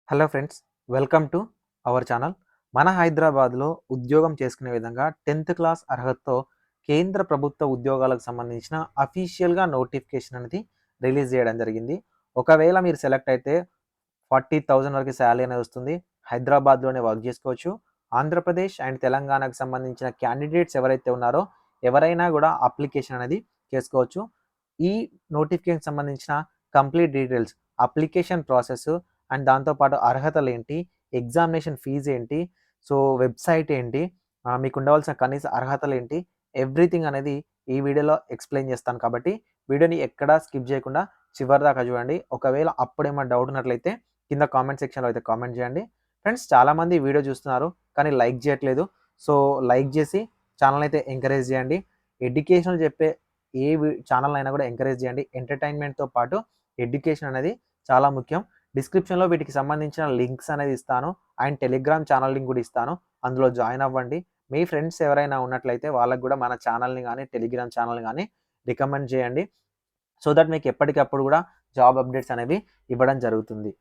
Hello friends, welcome to our channel. మన హైదరాబాద్లో ఉద్యోగం చేసుకునే విధంగా 10th క్లాస్ అర్హతతో కేంద్ర ప్రభుత్వ ఉద్యోగాలకు సంబంధించిన అఫీషియల్గా నోటిఫికేషన్ అనేది రిలీజ్ చేయడం జరిగింది. ఒకవేళ మీరు సెలెక్ట్ అయితే 40,000 వరకు శాలరీ అనేది వస్తుంది. హైదరాబాద్లోనే వర్క్ చేసుకోవచ్చు. ఆంధ్రప్రదేశ్ అండ్ తెలంగాణకు సంబంధించిన క్యాండిడేట్స్ ఎవరైతే ఉన్నారో ఎవరైనా కూడా అప్లికేషన్ అనేది చేసుకోవచ్చు. ఈ నోటిఫికేషన్ సంబంధించిన complete details, application process and దాంతోపాటు అర్హతలు ఏంటి, ఎగ్జామినేషన్ ఫీజు ఏంటి, సో వెబ్సైట్ ఏంటి, మీకు ఉండవలసిన కనీస అర్హతలు ఏంటి, ఎవ్రీథింగ్ అనేది ఈ వీడియోలో ఎక్స్ప్లెయిన్ చేస్తాను. కాబట్టి వీడియోని ఎక్కడా స్కిప్ చేయకుండా చివరి దాకా చూడండి. ఒకవేళ అప్పుడేమైనా డౌట్ ఉన్నట్లయితే కింద కామెంట్ సెక్షన్లో అయితే కామెంట్ చేయండి. ఫ్రెండ్స్, చాలామంది వీడియో చూస్తున్నారు కానీ లైక్ చేయట్లేదు. సో లైక్ చేసి ఛానల్ అయితే ఎంకరేజ్ చేయండి. ఎడ్యుకేషనల్ చెప్పే ఏ ఛానల్ అయినా కూడా ఎంకరేజ్ చేయండి. ఎంటర్టైన్మెంట్తో పాటు ఎడ్యుకేషన్ అనేది చాలా ముఖ్యం. డిస్క్రిప్షన్లో వీటికి సంబంధించిన లింక్స్ అనేది ఇస్తాను అండ్ టెలిగ్రామ్ ఛానల్ లింక్ కూడా ఇస్తాను. అందులో జాయిన్ అవ్వండి. మీ ఫ్రెండ్స్ ఎవరైనా ఉన్నట్లయితే వాళ్ళకు కూడా మన ఛానల్ని కానీ టెలిగ్రామ్ ఛానల్ కానీ రికమెండ్ చేయండి. సో దట్ మీకు ఎప్పటికప్పుడు కూడా జాబ్ అప్డేట్స్ అనేవి ఇవ్వడం జరుగుతుంది.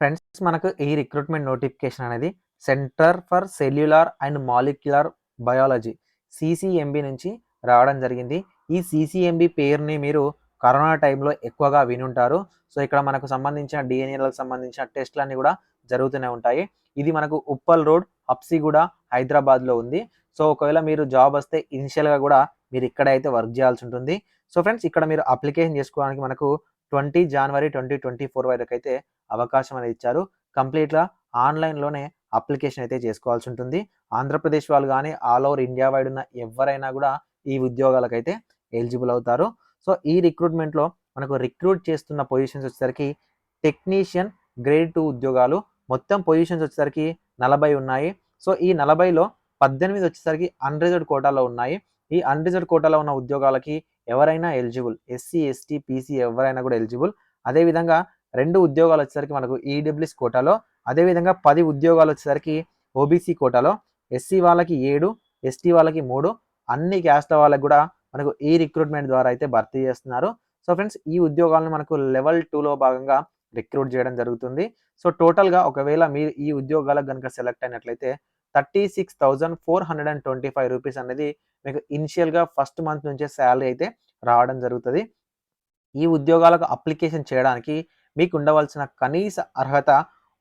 ఫ్రెండ్స్, మనకు ఈ రిక్రూట్మెంట్ నోటిఫికేషన్ అనేది centre for cellular and molecular biology CCMB నుంచి రావడం జరిగింది. ఈ సిసిఎంబి పేరుని మీరు కరోనా టైంలో ఎక్కువగా వినుంటారు. సో ఇక్కడ మనకు సంబంధించిన డిఎన్ఏలకు సంబంధించిన టెస్ట్లన్నీ కూడా జరుగుతూనే ఉంటాయి. ఇది మనకు ఉప్పల్ రోడ్, హబ్సిగూడ, హైదరాబాద్లో ఉంది. సో ఒకవేళ మీరు జాబ్ వస్తే ఇనిషియల్గా కూడా మీరు ఇక్కడ అయితే వర్క్ చేయాల్సి ఉంటుంది. సో ఫ్రెండ్స్, ఇక్కడ మీరు అప్లికేషన్ చేసుకోవడానికి మనకు 20 జనవరి 2024 వరకు అయితే అవకాశం అనేది ఇచ్చారు. కంప్లీట్గా ఆన్లైన్లోనే అప్లికేషన్ అయితే చేసుకోవాల్సి ఉంటుంది. ఆంధ్రప్రదేశ్ వాళ్ళు కానీ ఆల్ ఓవర్ ఇండియా వైడ్ ఉన్న ఎవరైనా కూడా ఈ ఉద్యోగాలకైతే ఎలిజిబుల్ అవుతారు. సో ఈ రిక్రూట్మెంట్లో మనకు రిక్రూట్ చేస్తున్న పొజిషన్స్ వచ్చేసరికి టెక్నీషియన్ గ్రేడ్ 2 ఉద్యోగాలు. మొత్తం పొజిషన్స్ వచ్చేసరికి 40 ఉన్నాయి. సో ఈ 40లో 18 వచ్చేసరికి అన్రిజర్వ్డ్ కోటాలో ఉన్నాయి. ఈ అన్రిజర్వ్డ్ కోటాలో ఉన్న ఉద్యోగాలకి ఎవరైనా ఎలిజిబుల్, ఎస్సీ, ఎస్టీ, పీసీ ఎవరైనా కూడా ఎలిజిబుల్. అదేవిధంగా 2 ఉద్యోగాలు వచ్చేసరికి మనకు ఈడబ్ల్యూఎస్ కోటాలో, అదేవిధంగా 10 ఉద్యోగాలు వచ్చేసరికి ఓబీసీ కోటాలో. ఎస్సీ వాళ్ళకి 7, ఎస్టీ వాళ్ళకి 3, అన్ని క్యాస్ట్ల వాళ్ళకి కూడా మనకు ఈ రిక్రూట్మెంట్ ద్వారా అయితే భర్తీ చేస్తున్నారు. సో ఫ్రెండ్స్, ఈ ఉద్యోగాలను మనకు లెవెల్ 2లో భాగంగా రిక్రూట్ చేయడం జరుగుతుంది. సో టోటల్గా ఒకవేళ మీరు ఈ ఉద్యోగాలకు కనుక సెలెక్ట్ అయినట్లయితే 36,425 రూపీస్ అనేది మీకు ఇనిషియల్గా ఫస్ట్ మంత్ నుంచే శాలరీ అయితే రావడం జరుగుతుంది. ఈ ఉద్యోగాలకు అప్లికేషన్ చేయడానికి మీకు ఉండవలసిన కనీస అర్హత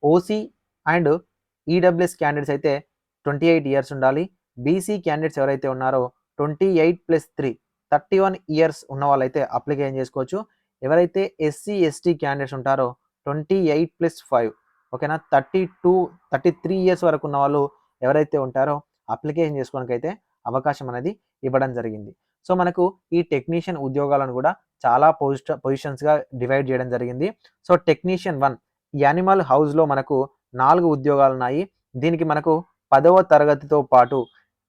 ఓసీ అండ్ ఈడబ్ల్యూఎస్ క్యాండిడేట్స్ అయితే 28 ఇయర్స్ ఉండాలి. బీసీ క్యాండిడేట్స్ ఎవరైతే ఉన్నారో 28+3 31 ఇయర్స్ ఉన్న వాళ్ళైతే అప్లికేషన్ చేసుకోవచ్చు. ఎవరైతే ఎస్సీ, ఎస్టీ క్యాండిడేట్స్ ఉంటారో 28+5, ఓకేనా, 33 ఇయర్స్ వరకు ఉన్న వాళ్ళు ఎవరైతే ఉంటారో అప్లికేషన్ చేసుకోవడానికి అయితే అవకాశం అనేది ఇవ్వడం జరిగింది. సో మనకు ఈ టెక్నీషియన్ ఉద్యోగాలను కూడా చాలా పొజిషన్స్గా డివైడ్ చేయడం జరిగింది. సో టెక్నీషియన్ 1 యానిమల్ హౌస్లో మనకు 4 ఉద్యోగాలు ఉన్నాయి. దీనికి మనకు 10వ తరగతితో పాటు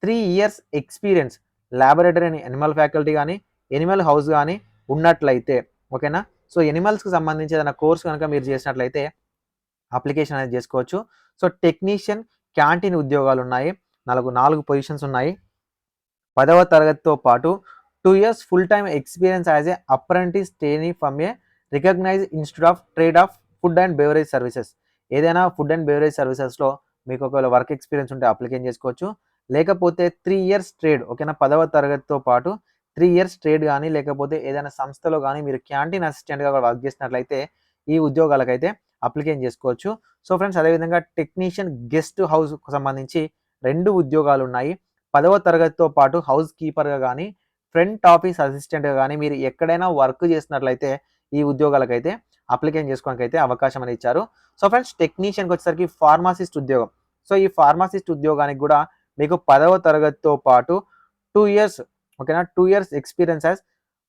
3 ఇయర్స్ ఎక్స్పీరియన్స్ ల్యాబొరేటరీ అని యానిమల్ ఫ్యాకల్టీ కానీ యానిమల్ హౌస్ కానీ ఉన్నట్లయితే, ఓకేనా. సో యానిమల్స్కి సంబంధించి ఏదైనా కోర్స్ కనుక మీరు చేసినట్లయితే అప్లికేషన్ అనేది చేసుకోవచ్చు. సో టెక్నీషియన్ క్యాంటీన్ ఉద్యోగాలు ఉన్నాయి. 4 పొజిషన్స్ ఉన్నాయి. 10వ తరగతితో పాటు 2 years full time experience as a apprentice trainee from a recognized institute of trade of food and beverage services. ఏదైనా ఫుడ్ అండ్ బెవరేజ్ సర్వీసెస్లో మీకు ఒకవేళ వర్క్ ఎక్స్పీరియన్స్ ఉంటే అప్లికేషన్ చేసుకోవచ్చు. లేకపోతే 3 ఇయర్స్ ట్రేడ్, ఓకేనా, 10వ తరగతితో పాటు 3 ఇయర్స్ ట్రేడ్ కానీ లేకపోతే ఏదైనా సంస్థలో కానీ మీరు క్యాంటీన్ అసిస్టెంట్గా వర్క్ చేసినట్లయితే ఈ ఉద్యోగాలకైతే అప్లికేషన్ చేసుకోవచ్చు. సో ఫ్రెండ్స్, అదేవిధంగా టెక్నీషియన్ గెస్ట్ హౌస్కు సంబంధించి 2 ఉద్యోగాలు ఉన్నాయి. 10వ తరగతితో పాటు హౌస్ కీపర్గా కానీ ఫ్రంట్ ఆఫీస్ అసిస్టెంట్గా కానీ మీరు ఎక్కడైనా వర్క్ చేసినట్లయితే ఈ ఉద్యోగాలకైతే అప్లికేషన్ చేసుకోవడానికి అయితే అవకాశం అనేది ఇచ్చారు. సో ఫ్రెండ్స్, టెక్నీషియన్కి వచ్చేసరికి ఫార్మసిస్ట్ ఉద్యోగం. సో ఈ ఫార్మసిస్ట్ ఉద్యోగానికి కూడా మీకు 10వ తరగతితో పాటు 2 ఇయర్స్, ఓకేనా, 2 years experience as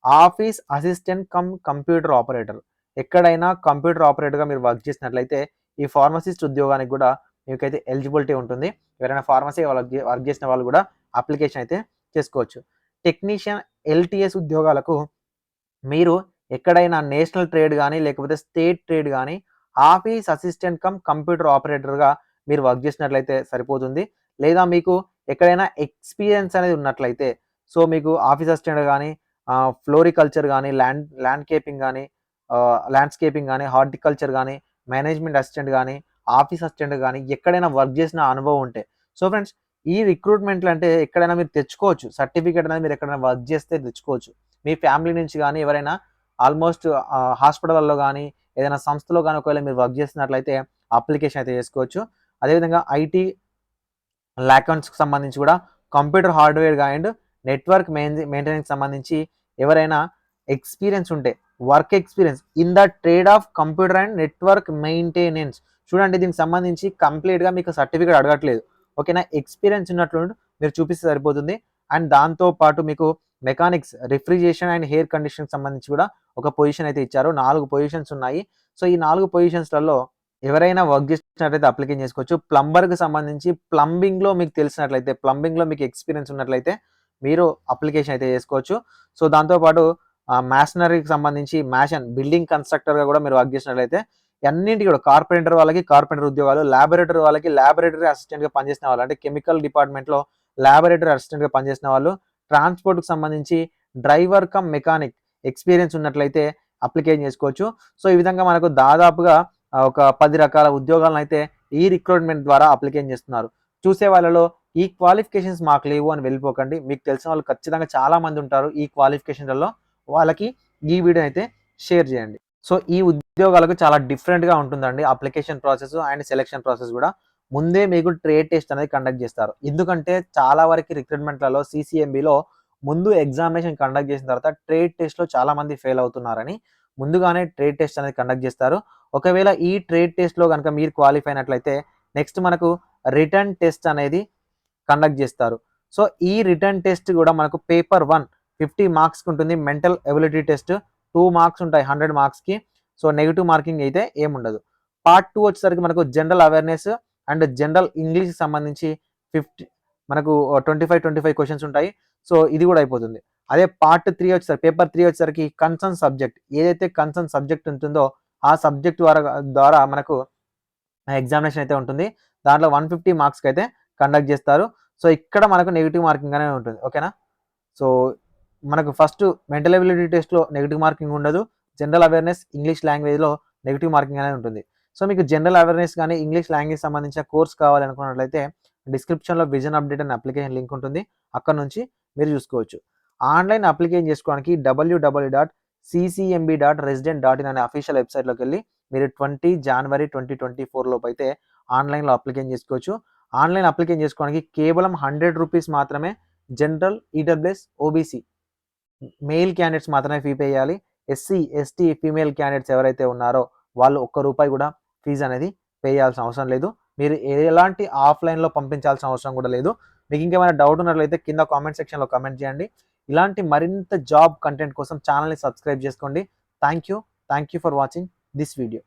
office assistant cum computer operator. ఎక్కడైనా కంప్యూటర్ ఆపరేటర్గా మీరు వర్క్ చేసినట్లయితే ఈ ఫార్మసిస్ట్ ఉద్యోగానికి కూడా మీకైతే ఎలిజిబిలిటీ ఉంటుంది. ఎవరైనా ఫార్మసీ వర్క్ చేసిన వాళ్ళు కూడా అప్లికేషన్ అయితే చేసుకోవచ్చు. టెక్నీషియన్ ఎల్టీఎస్ ఉద్యోగాలకు మీరు ఎక్కడైనా నేషనల్ ట్రేడ్ కానీ లేకపోతే స్టేట్ ట్రేడ్ కానీ ఆఫీస్ అసిస్టెంట్ కమ్ కంప్యూటర్ ఆపరేటర్గా మీరు వర్క్ చేసినట్లయితే సరిపోతుంది. లేదా మీకు ఎక్కడైనా ఎక్స్పీరియన్స్ అనేది ఉన్నట్లయితే, సో మీకు ఆఫీస్ అసిస్టెంట్ కానీ ఫ్లోరికల్చర్ కానీ ల్యాండ్స్కేపింగ్ కానీ హార్టికల్చర్ కానీ మేనేజ్మెంట్ అసిస్టెంట్ కానీ, ఆఫీస్ అసిస్టెంట్ కానీ ఎక్కడైనా వర్క్ చేసిన అనుభవం ఉంటే. సో ఫ్రెండ్స్, ఈ రిక్రూట్మెంట్లు అంటే ఎక్కడైనా మీరు తెచ్చుకోవచ్చు. సర్టిఫికేట్ అనేది మీరు ఎక్కడైనా వర్క్ చేస్తే తెచ్చుకోవచ్చు. మీ ఫ్యామిలీ నుంచి కానీ ఎవరైనా ఆల్మోస్ట్ హాస్పిటల్లో కానీ ఏదైనా సంస్థలో కానీ ఒకవేళ మీరు వర్క్ చేస్తున్నట్లయితే అప్లికేషన్ అయితే చేసుకోవచ్చు. అదేవిధంగా ఐటీ ల్యాకౌంట్స్కి సంబంధించి కూడా computer hardware and network maintenance సంబంధించి ఎవరైనా ఎక్స్పీరియన్స్ ఉంటే, work experience in the trade of computer and network maintenance. చూడండి, దీనికి సంబంధించి కంప్లీట్గా మీకు సర్టిఫికేట్ అడగట్లేదు. ఓకేనా, ఎక్స్పీరియన్స్ ఉన్నట్లు మీరు చూపిస్తే సరిపోతుంది. అండ్ దాంతో పాటు మీకు మెకానిక్స్, రిఫ్రిజిరేషన్ అండ్ హెయిర్ కండిషన్కి సంబంధించి కూడా ఒక పొజిషన్ అయితే ఇచ్చారు. 4 పొజిషన్స్ ఉన్నాయి. సో ఈ 4 పొజిషన్స్లలో ఎవరైనా వర్క్ చేసినట్లయితే అప్లికేషన్ చేసుకోవచ్చు. ప్లంబర్కి సంబంధించి ప్లంబింగ్లో మీకు తెలిసినట్లయితే, ప్లంబింగ్లో మీకు ఎక్స్పీరియన్స్ ఉన్నట్లయితే మీరు అప్లికేషన్ అయితే చేసుకోవచ్చు. సో దాంతోపాటు మ్యాషనరీకి సంబంధించి బిల్డింగ్ కన్స్ట్రక్టర్గా కూడా మీరు వర్క్ చేసినట్లయితే అన్నింటికి కూడా కార్పెంటర్ వాళ్ళకి కార్పెంటర్ ఉద్యోగాలు, ల్యాబొరేటరీ వాళ్ళకి ల్యాబొరేటరీ అసిస్టెంట్గా పనిచేసిన వాళ్ళు, అంటే కెమికల్ డిపార్ట్మెంట్లో ల్యాబొరేటరీ అసిస్టెంట్గా పనిచేసిన వాళ్ళు, ట్రాన్స్పోర్ట్కి సంబంధించి డ్రైవర్ కమ్ మెకానిక్ ఎక్స్పీరియన్స్ ఉన్నట్లయితే అప్లికేషన్ చేసుకోవచ్చు. సో ఈ విధంగా మనకు దాదాపుగా ఒక 10 రకాల ఉద్యోగాలను అయితే ఈ రిక్రూట్మెంట్ ద్వారా అప్లికేషన్ చేస్తున్నారు. చూసే వాళ్ళలో ఈ క్వాలిఫికేషన్స్ మాకు లేవు అని వెళ్ళిపోకండి. మీకు తెలిసిన వాళ్ళు ఖచ్చితంగా చాలా మంది ఉంటారు ఈ క్వాలిఫికేషన్లలో. వాళ్ళకి ఈ వీడియో అయితే షేర్ చేయండి. సో ఈ ఉద్యోగాలకు చాలా డిఫరెంట్గా ఉంటుందండి application process and selection process కూడా. ముందే మీకు ట్రేడ్ టెస్ట్ అనేది కండక్ట్ చేస్తారు. ఎందుకంటే చాలా వరకు రిక్రూట్మెంట్లలో సిసిఎంబిలో ముందు ఎగ్జామినేషన్ కండక్ట్ చేసిన తర్వాత ట్రేడ్ టెస్ట్లో చాలా మంది ఫెయిల్ అవుతున్నారని ముందుగానే ట్రేడ్ టెస్ట్ అనేది కండక్ట్ చేస్తారు. ఒకవేళ ఈ ట్రేడ్ టెస్ట్లో కనుక మీరు క్వాలిఫై అయినట్లయితే నెక్స్ట్ మనకు రిటర్న్ టెస్ట్ అనేది కండక్ట్ చేస్తారు. సో ఈ రిటర్న్ టెస్ట్ కూడా మనకు పేపర్ 1 50 మార్క్స్కి ఉంటుంది. మెంటల్ ఎబిలిటీ టెస్ట్ 2 మార్క్స్ ఉంటాయి 100 మార్క్స్కి. సో నెగిటివ్ మార్కింగ్ అయితే ఏముండదు. పార్ట్ 2 వచ్చేసరికి మనకు జనరల్ అవేర్నెస్ అండ్ జనరల్ ఇంగ్లీష్కి సంబంధించి 50 మనకు 25 క్వశ్చన్స్ ఉంటాయి. సో ఇది కూడా అయిపోతుంది. అదే పార్ట్ 3 వచ్చేసరికి పేపర్ 3 వచ్చేసరికి కన్సర్న్ సబ్జెక్ట్, ఏదైతే కన్సర్న్ సబ్జెక్ట్ ఉంటుందో ఆ సబ్జెక్ట్ ద్వారా మనకు ఎగ్జామినేషన్ అయితే ఉంటుంది. దాంట్లో 150 మార్క్స్కి అయితే కండక్ట్ చేస్తారు. సో ఇక్కడ మనకు నెగిటివ్ మార్కింగ్ అనేది ఉంటుంది. ఓకేనా, సో మనకు ఫస్ట్ మెంటల్ ఎబిలిటీ టెస్ట్లో నెగిటివ్ మార్కింగ్ ఉండదు. జనరల్ అవేర్నెస్ ఇంగ్లీష్ లాంగ్వేజ్లో నెగిటివ్ మార్కింగ్ అనేది ఉంటుంది. సో మీకు జనరల్ అవేర్నెస్ కానీ ఇంగ్లీష్ లాంగ్వేజ్ సంబంధించిన కోర్స్ కావాలనుకున్నట్లయితే డిస్క్రిప్షన్లో విజన్ అప్డేట్ అనే అప్లికేషన్ లింక్ ఉంటుంది. అక్కడ నుంచి మీరు చూసుకోవచ్చు. ఆన్లైన్ అప్లికేషన్ చేసుకోవడానికి www.ccmb.resident.in అనే అఫీషియల్ వెబ్సైట్లోకి వెళ్ళి మీరు 20 జనవరి 2024 లోపు అయితే ఆన్లైన్లో అప్లికేషన్ చేసుకోవచ్చు. ఆన్లైన్ అప్లికేషన్ చేసుకోవడానికి కేవలం 100 రూపీస్ మాత్రమే. General, EWS, OBC mail candidates మాత్రమే ఫీ పే చేయాలి. ఎస్సీ, ఎస్టీ, ఫీమేల్ క్యాండిడేట్స్ ఎవరైతే ఉన్నారో వాళ్ళు ₹1 కూడా ఫీజు అనేది పే చేయాల్సిన అవసరం లేదు. మీరు ఎలాంటి ఆఫ్లైన్లో పంపించాల్సిన అవసరం కూడా లేదు. మీకు ఇంకేమైనా డౌట్ ఉన్నట్లయితే కింద కామెంట్ సెక్షన్లో కామెంట్ చేయండి. ఇలాంటి మరింత జాబ్ కంటెంట్ కోసం ఛానల్ని సబ్స్క్రైబ్ చేసుకోండి. Thank you for watching this video.